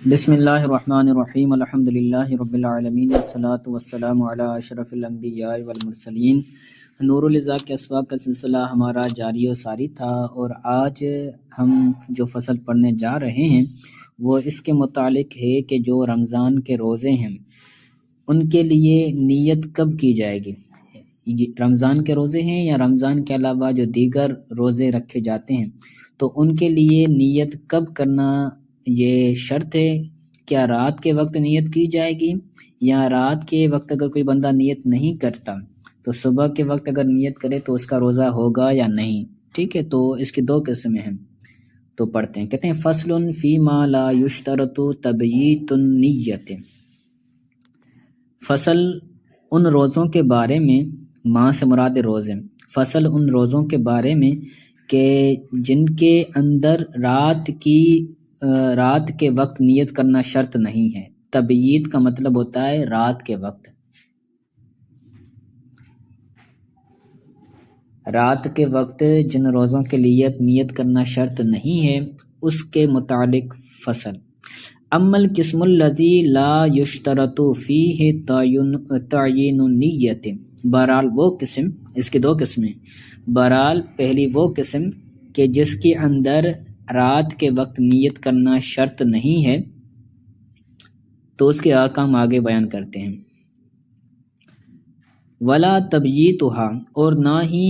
بسم اللہ الرحمن الرحیم الحمدللہ رب العالمین والصلاة والسلام علی اشرف الانبیاء والمرسلین۔ نور الرضا کے اسواق کا سلسلہ ہمارا جاری و ساری تھا، اور آج ہم جو فصل پڑھنے جا رہے ہیں وہ اس کے متعلق ہے کہ جو رمضان کے روزے ہیں ان کے لیے نیت کب کی جائے گی۔ رمضان کے روزے ہیں یا رمضان کے علاوہ جو دیگر روزے رکھے جاتے ہیں تو ان کے لیے نیت کب کرنا یہ شرط ہے۔ کیا رات کے وقت نیت کی جائے گی، یا رات کے وقت اگر کوئی بندہ نیت نہیں کرتا تو صبح کے وقت اگر نیت کرے تو اس کا روزہ ہوگا یا نہیں۔ ٹھیک ہے، تو اس کی دو قسمیں ہیں، تو پڑھتے ہیں۔ کہتے ہیں فصل فی ما لا یشترط تبییت النیت، فصل ان روزوں کے بارے میں، ماہ سے مراد روزے، فصل ان روزوں کے بارے میں کہ جن کے اندر رات کے وقت نیت کرنا شرط نہیں ہے۔ تبییت کا مطلب ہوتا ہے رات کے وقت، رات کے وقت جن روزوں کے لیے نیت کرنا شرط نہیں ہے اس کے متعلق فصل۔ اما القسم الذی لا یشترط فیہ تعیین النیت، بہرحال وہ قسم، اس کی دو قسمیں، بہرحال پہلی وہ قسم کہ جس کے اندر رات کے وقت نیت کرنا شرط نہیں ہے تو اس کے احکام آگے بیان کرتے ہیں۔ ولا تبییتھا، اور نہ ہی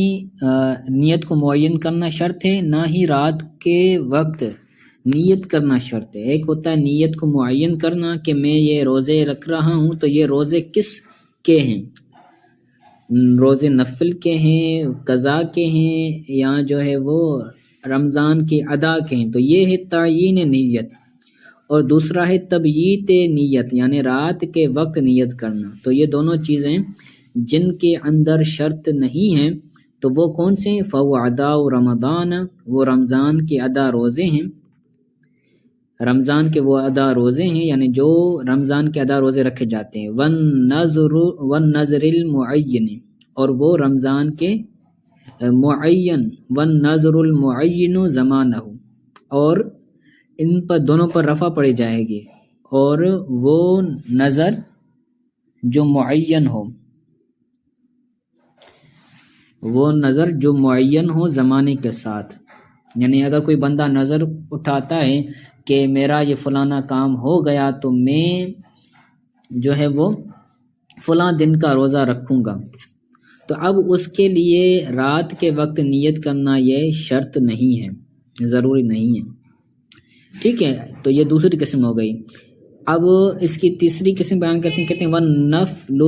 نیت کو معین کرنا شرط ہے، نہ ہی رات کے وقت نیت کرنا شرط ہے۔ ایک ہوتا ہے نیت کو معین کرنا کہ میں یہ روزے رکھ رہا ہوں تو یہ روزے کس کے ہیں، روزے نفل کے ہیں، قضا کے ہیں، یا جو ہے وہ رمضان کے ادا کے ہیں، تو یہ ہے تعیین نیت۔ اور دوسرا ہے تبییت نیت، یعنی رات کے وقت نیت کرنا۔ تو یہ دونوں چیزیں جن کے اندر شرط نہیں ہیں تو وہ کون سے ہیں؟ فَهُوَ أَدَاءُ رمضان، وہ رمضان کے ادا روزے ہیں، رمضان کے وہ ادا روزے ہیں، یعنی جو رمضان کے ادا روزے رکھے جاتے ہیں۔ وَالنَّذْرِ الْمُعَيِّنِ، اور وہ رمضان کے معین، وَالنَّذْرُ الْمُعَيِّنُ زَمَانَهُ، اور ان پر دونوں پر رفع پڑی جائے گی، اور وہ نظر جو معین ہو، وہ نظر جو معین ہو زمانے کے ساتھ، یعنی اگر کوئی بندہ نظر اٹھاتا ہے کہ میرا یہ فلانا کام ہو گیا تو میں جو ہے وہ فلاں دن کا روزہ رکھوں گا، تو اب اس کے لیے رات کے وقت نیت کرنا یہ شرط نہیں ہے، ضروری نہیں ہے۔ ٹھیک ہے، تو یہ دوسری قسم ہو گئی۔ اب اس کی تیسری قسم بیان کرتے ہیں، کہتے ہیں وَالنَّفْلُ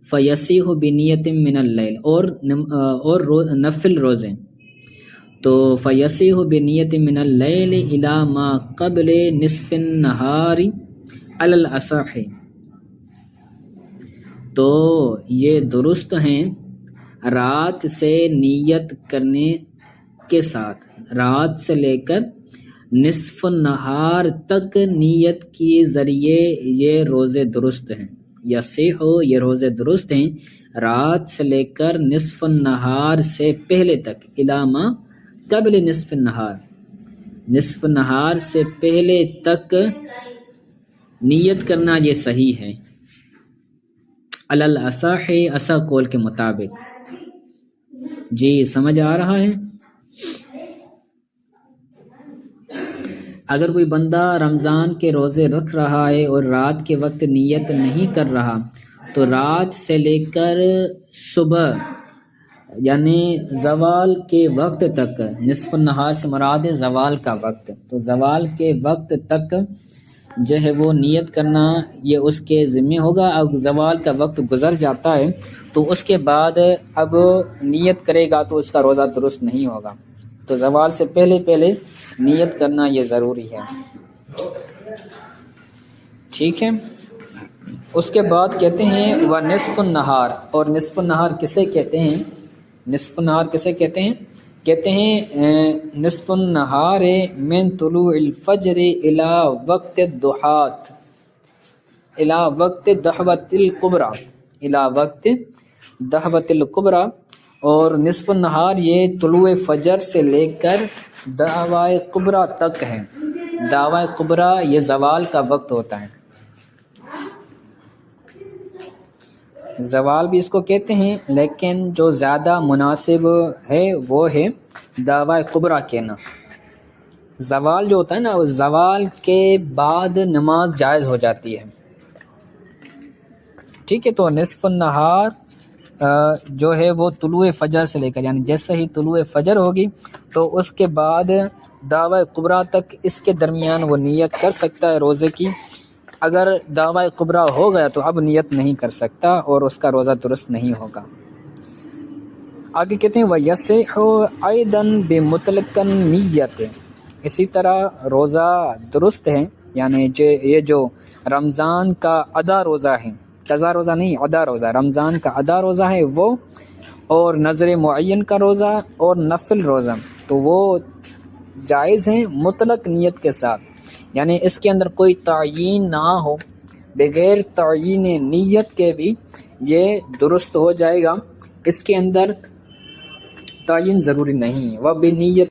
فَيَصِحُ بِنِيَّةٍ مِّنَ اللَّيْلِ، اور نفل روزے تو فَيَصِحُ بِنِيَّةٍ مِّنَ اللَّيْلِ إِلَى مَا قَبْلِ نِصْفِ النَّهَارِ عَلَى الْأَصَحِّ، تو یہ درست ہیں رات سے نیت کرنے کے ساتھ، رات سے لے کر نصف النہار تک نیت کے ذریعے یہ روزے درست ہیں، یا صحیح، یہ روزے درست ہیں رات سے لے کر نصف النہار سے پہلے تک، علامہ قبل نصف النہار، نصف النہار سے پہلے تک نیت کرنا یہ صحیح ہے، علی الاصح، اصح قول کے مطابق۔ جی سمجھ آ رہا ہے؟ اگر کوئی بندہ رمضان کے روزے رکھ رہا ہے اور رات کے وقت نیت نہیں کر رہا تو رات سے لے کر صبح یعنی زوال کے وقت تک، نصف النہار سے مراد ہے زوال کا وقت، تو زوال کے وقت تک جو ہے وہ نیت کرنا یہ اس کے ذمہ ہوگا۔ اب زوال کا وقت گزر جاتا ہے تو اس کے بعد اب نیت کرے گا تو اس کا روزہ درست نہیں ہوگا، تو زوال سے پہلے نیت کرنا یہ ضروری ہے۔ ٹھیک ہے، اس کے بعد کہتے ہیں وَنِصْفُ النَّهَارِ، اور نصف النہار کسے کہتے ہیں؟ نصف النہار کسے کہتے ہیں؟ کہتے ہیں نصف النہار من طلوع الفجر الى وقت الضحات، الى وقت دحوۃ الکبریٰ، الى وقت دحوۃ الکبریٰ، اور نصف النہار یہ طلوع فجر سے لے کر دعوی کبریٰ تک ہے، دعوی کبریٰ یہ زوال کا وقت ہوتا ہے، زوال بھی اس کو کہتے ہیں، لیکن جو زیادہ مناسب ہے وہ ہے دعوی کبریٰ کہنا۔ زوال جو ہوتا ہے نا، زوال کے بعد نماز جائز ہو جاتی ہے، ٹھیک ہے۔ تو نصف النہار جو ہے وہ طلوع فجر سے لے کر، یعنی جیسے ہی طلوع فجر ہوگی تو اس کے بعد دعوی کبریٰ تک اس کے درمیان وہ نیت کر سکتا ہے روزے کی۔ اگر دعوی کبریٰ ہو گیا تو اب نیت نہیں کر سکتا اور اس کا روزہ درست نہیں ہوگا۔ آگے کہتے ہیں وَيَصِحُ أَيْضًا بِمُطْلَقٍ نِّيَّةٍ، اسی طرح روزہ درست ہے، یعنی یہ جو رمضان کا ادا روزہ ہے، قضا روزہ نہیں، ادا روزہ، رمضان کا ادا روزہ ہے وہ، اور نظر معین کا روزہ اور نفل روزہ، تو وہ جائز ہیں مطلق نیت کے ساتھ، یعنی اس کے اندر کوئی تعیین نہ ہو، بغیر تعیین نیت کے بھی یہ درست ہو جائے گا، اس کے اندر تعین ضروری نہیں ہے۔ وَبِنِّیَّةٍ